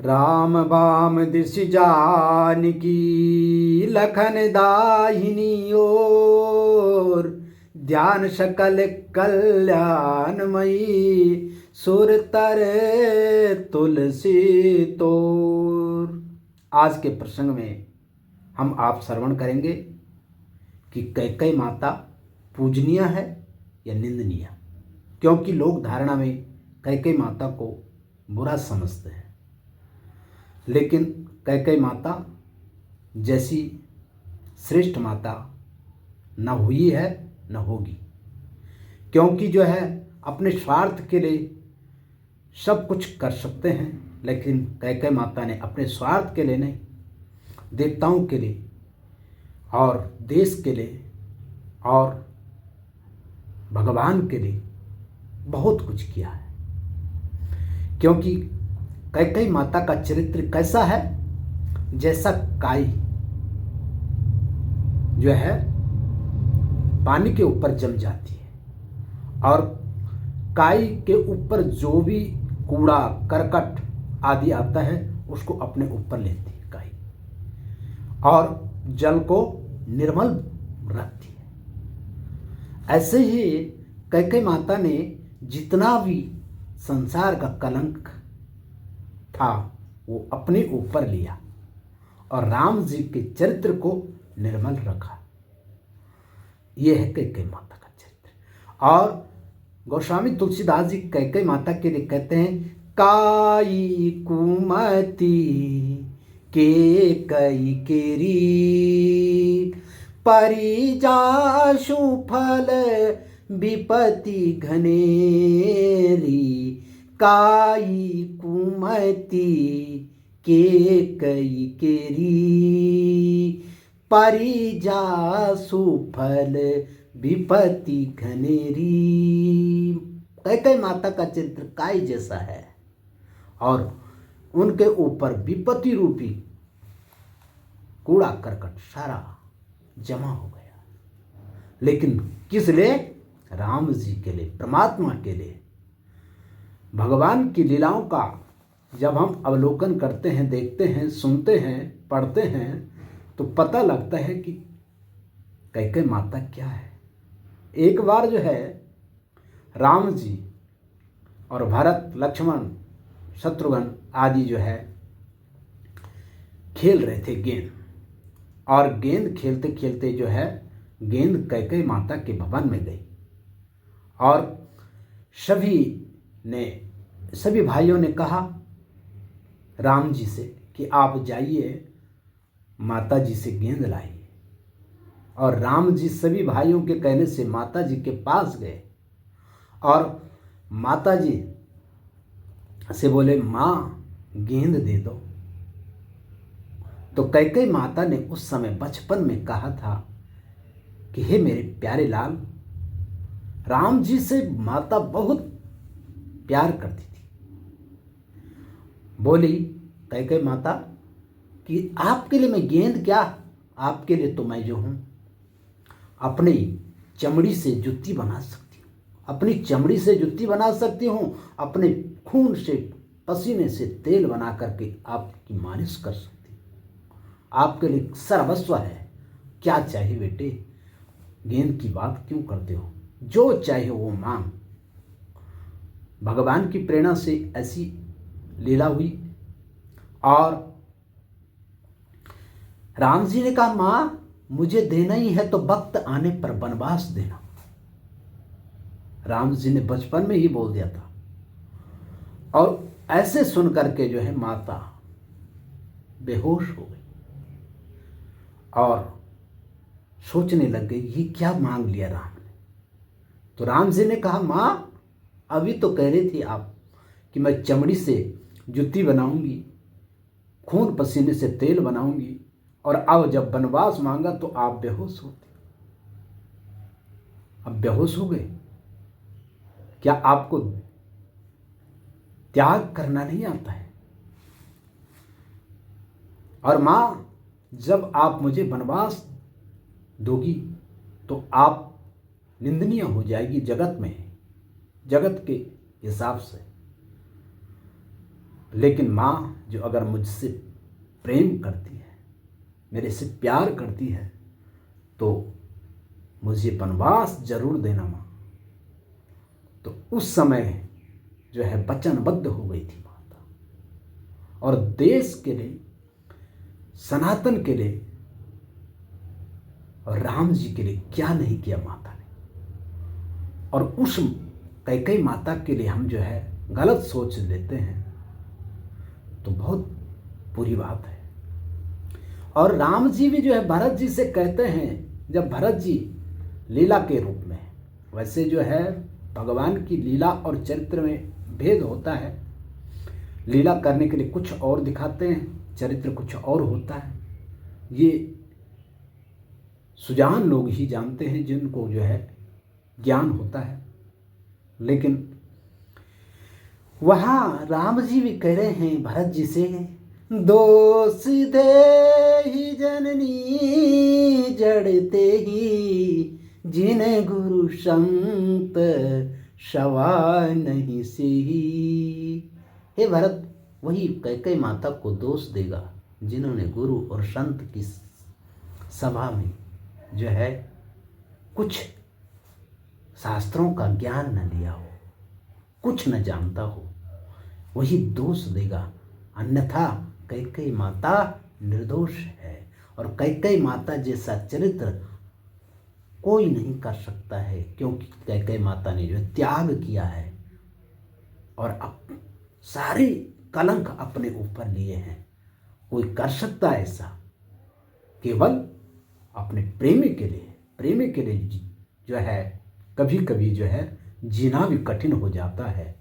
Ram balm दिश जानकी लखन दाहिनी ओर, ध्यान सकल कल्याणमयी सुर तर तुलसी तोर। आज के प्रसंग में हम आप श्रवण करेंगे कि कैकेयी माता पूजनीय है या निंदनीय, क्योंकि लोग धारणा में कैकेयी माता को बुरा समझते हैं, लेकिन कैकेयी माता जैसी श्रेष्ठ माता न हुई है न होगी, क्योंकि जो है अपने स्वार्थ के लिए सब कुछ कर सकते हैं, लेकिन कैकेयी माता ने अपने स्वार्थ के लिए नहीं, देवताओं के लिए और देश के लिए और भगवान के लिए बहुत कुछ किया है। क्योंकि कैकेयी माता का चरित्र कैसा है, जैसा काई जो है पानी के ऊपर जम जाती है और काई के ऊपर जो भी कूड़ा करकट आदि आता है उसको अपने ऊपर लेती है काई, और जल को निर्मल रखती है। ऐसे ही कैकेयी माता ने जितना भी संसार का कलंक था वो अपने ऊपर लिया और राम जी के चरित्र को निर्मल रखा। यह है कैकेयी माता का चरित्र। और गोस्वामी तुलसीदास जी कैकेयी माता के लिए कहते हैं, काई कुमति केकई केरी, परिजाशु फल विपति घनेरी। काई कुमति केकई केरी, परिजासु फल विपति घनेरी। कैकेयी माता का चरित्र काई जैसा है और उनके ऊपर विपत्ति रूपी कूड़ा करकट सारा जमा हो गया, लेकिन किस लिए? राम जी के लिए, परमात्मा के लिए। भगवान की लीलाओं का जब हम अवलोकन करते हैं, देखते हैं, सुनते हैं, पढ़ते हैं, तो पता लगता है कि कैकेयी माता क्या है। एक बार जो है राम जी और भरत, लक्ष्मण, शत्रुघ्न आदि जो है खेल रहे थे गेंद, और गेंद खेलते खेलते जो है गेंद कैकेयी माता के भवन में गई और सभी भाइयों ने कहा राम जी से कि आप जाइए माता जी से गेंद लाइए। और राम जी सभी भाइयों के कहने से माता जी के पास गए और माता जी से बोले, माँ गेंद दे दो। तो कैकेयी माता ने उस समय बचपन में कहा था कि हे मेरे प्यारे लाल, राम जी से माता बहुत प्यार करती थी। बोली कैकेयी माता कि आपके लिए मैं गेंद क्या, आपके लिए तो मैं जो हूँ अपनी चमड़ी से जुत्ती बना सकती हूँ, अपनी चमड़ी से जुत्ती बना सकती हूँ, अपने खून से पसीने से तेल बना करके आपकी मालिश कर सकती हूँ, आपके लिए सर्वस्व है। क्या चाहिए बेटे, गेंद की बात क्यों करते हो, जो चाहिए वो मांग। भगवान की प्रेरणा से ऐसी लीला हुई और राम जी ने कहा, मां मुझे देना ही है तो वक्त आने पर वनवास देना। राम जी ने बचपन में ही बोल दिया था। और ऐसे सुन करके जो है माता बेहोश हो गई और सोचने लग गई ये क्या मांग लिया राम ने। तो राम जी ने कहा, मां अभी तो कह रही थी आप कि मैं चमड़ी से जुत्ती बनाऊंगी, खून पसीने से तेल बनाऊंगी, और अब जब वनवास मांगा तो आप बेहोश होते। अब बेहोश हो गए। क्या आपको त्याग करना नहीं आता है? और मां जब आप मुझे वनवास दोगी तो आप निंदनीय हो जाएगी जगत में, जगत के हिसाब से। लेकिन माँ जो अगर मुझसे प्रेम करती है, मेरे से प्यार करती है, तो मुझे वनवास जरूर देना माँ। तो उस समय जो है वचनबद्ध हो गई थी माता, और देश के लिए, सनातन के लिए और राम जी के लिए क्या नहीं किया माता ने। और उस कैकेयी माता के लिए हम जो है गलत सोच लेते हैं तो बहुत बुरी बात है। और राम जी भी जो है भरत जी से कहते हैं, जब भरत जी लीला के रूप में, वैसे जो है भगवान की लीला और चरित्र में भेद होता है। लीला करने के लिए कुछ और दिखाते हैं, चरित्र कुछ और होता है। ये सुजान लोग ही जानते हैं, जिनको जो है ज्ञान होता है। लेकिन वहाँ राम जी भी कह रहे हैं भरत जी से, दोष दे ही जननी जड़ते ही, जिन गुरु संत सवा नहीं सी। हे भरत, वही कैकेयी माता को दोष देगा जिन्होंने गुरु और संत की सभा में जो है कुछ शास्त्रों का ज्ञान न लिया हो, कुछ न जानता हो, वही दोष देगा। अन्यथा कैकेयी माता निर्दोष है, और कैकेयी माता जैसा चरित्र कोई नहीं कर सकता है, क्योंकि कैकेयी माता ने जो त्याग किया है और अब सारी कलंक अपने ऊपर लिए हैं। कोई कर सकता है ऐसा? केवल अपने प्रेमी के लिए जो है कभी कभी जो है जीना भी कठिन हो जाता है।